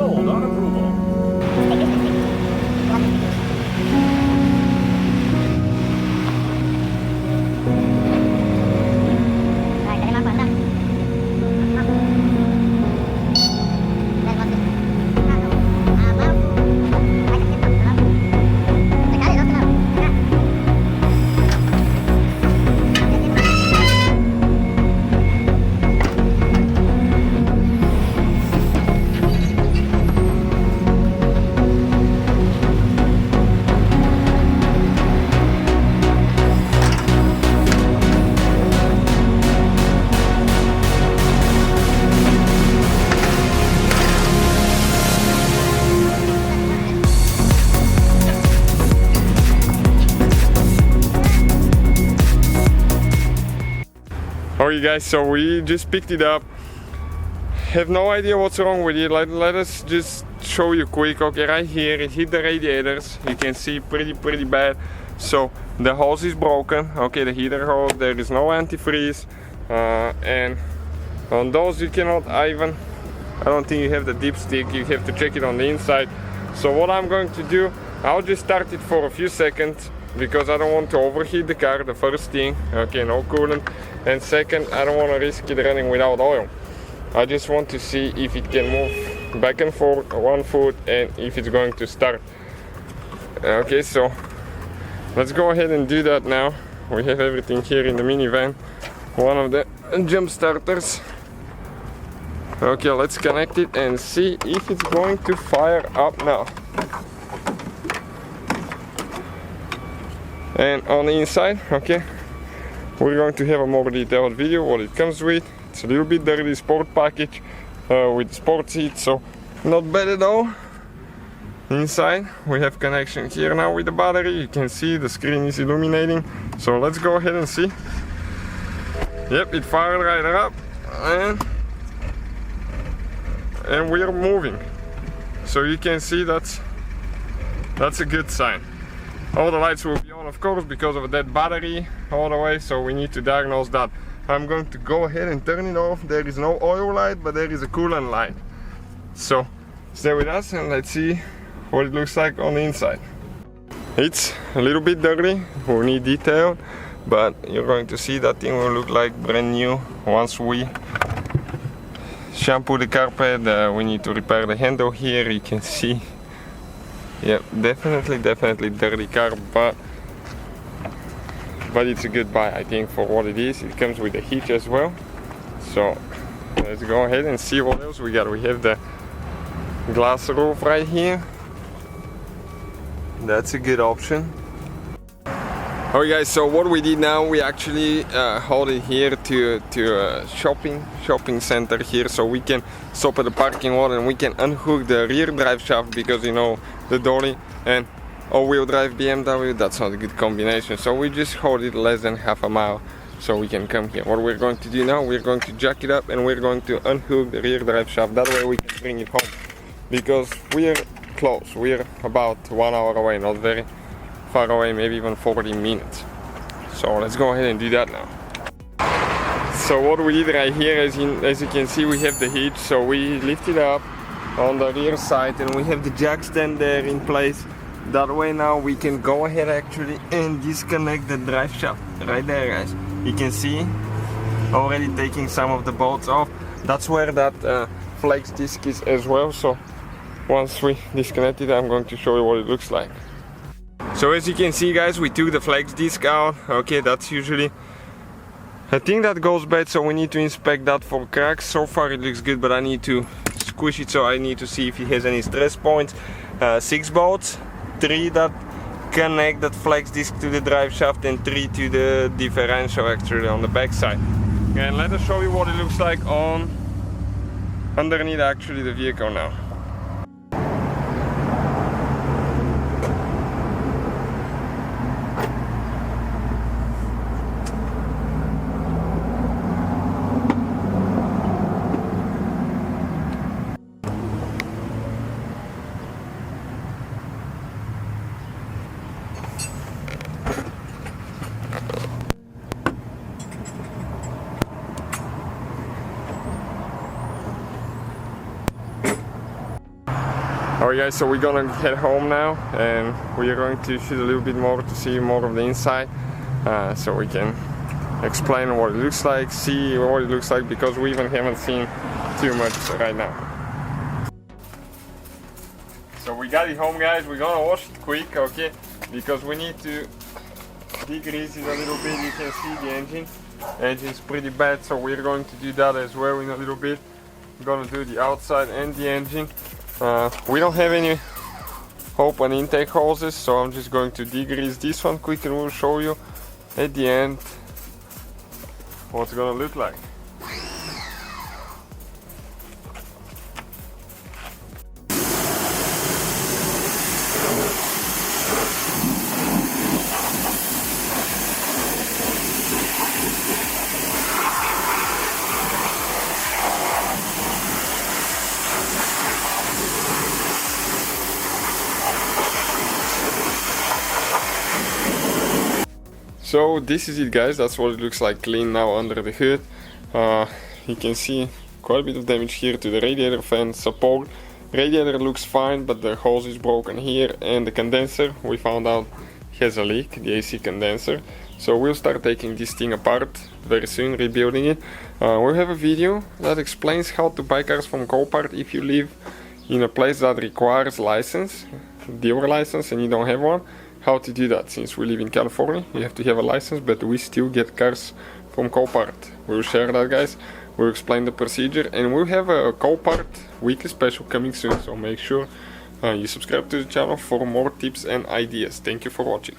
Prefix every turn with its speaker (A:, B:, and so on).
A: Sealed on approval. Alright guys, so we just picked it up. Have no idea what's wrong with it. Let us just show you quick. Okay, right here it hit the radiators. You can see pretty bad. So the hose is broken. Okay, the heater hose, there is no antifreeze. And on those you cannot even, I don't think you have the dipstick. You have to check it on the inside. So what I'm going to do, I'll just start it for a few seconds, because I don't want to overheat the car, the first thing. Okay, no coolant. And second, I don't want to risk it running without oil. I just want to see if it can move back and forth 1 foot and if it's going to start. Okay, so let's go ahead and do that now. We have everything here in the minivan. One of the jump starters. Okay, let's connect it and see if it's going to fire up now. And on the inside, okay, we're going to have a more detailed video what it comes with. It's a little bit dirty sport package with sport seats, so not bad at all. Inside we have connection here now with the battery. You can see the screen is illuminating, so let's go ahead and see. Yep, it fired right up, and we're moving, so you can see that's a good sign. All the lights will be on, of course, because of that battery all the way, so we need to diagnose that. I'm going to go ahead and turn it off. There is no oil light, but there is a coolant light. So stay with us and let's see what it looks like on the inside. It's a little bit dirty, we need detail, but you're going to see that thing will look like brand new once we shampoo the carpet. We need to repair the handle here. You can see, yeah, definitely dirty car, but it's a good buy, I think, for what it is. It comes with a hitch as well. So let's go ahead and see what else we got. We have the glass roof right here. That's a good option. Alright guys, so what we did now, we actually hauled it here to a shopping center here, so we can stop at the parking lot and we can unhook the rear drive shaft, because you know the dolly and all-wheel drive BMW, that's not a good combination. So we just hauled it less than half a mile so we can come here. What we're going to do now, we're going to jack it up and we're going to unhook the rear drive shaft. That way we can bring it home, because we're close. We're about 1 hour away, not very far away, maybe even 40 minutes. So let's go ahead and do that now. So what we did right here, as you can see, we have the hitch, so we lift it up on the rear side and we have the jack stand there in place. That way now we can go ahead actually and disconnect the drive shaft right there, guys. You can see already taking some of the bolts off. That's where that flex disc is as well. So once we disconnect it, I'm going to show you what it looks like. So as you can see, guys, we took the flex disc out. Okay, that's usually a thing that goes bad, so we need to inspect that for cracks. So far it looks good, but I need to squish it, so I need to see if it has any stress points. 6 bolts, 3 that connect that flex disc to the drive shaft and 3 to the differential actually on the back side. And let us show you what it looks like on underneath actually the vehicle now. Alright guys, so we're gonna head home now, and we are going to shoot a little bit more to see more of the inside, so we can explain what it looks like, see what it looks like, because we even haven't seen too much right now. So we got it home guys, we're gonna wash it quick, okay, because we need to degrease it a little bit. You can see the engine's pretty bad, so we're going to do that as well in a little bit. We're gonna do the outside and the engine. We don't have any open intake hoses, so I'm just going to degrease this one quick, and we'll show you at the end what's gonna look like. So this is it guys, that's what it looks like clean now under the hood. You can see quite a bit of damage here to the radiator fan support. Radiator looks fine, but the hose is broken here, and the condenser we found out has a leak, the AC condenser. So we'll start taking this thing apart very soon, rebuilding it. We'll have a video that explains how to buy cars from Copart if you live in a place that requires license, dealer license, and you don't have one. How to do that. Since we live in California, you have to have a license, but we still get cars from Copart. We'll share that guys, we'll explain the procedure, and we'll have a Copart weekly special coming soon, so make sure you subscribe to the channel for more tips and ideas. Thank you for watching.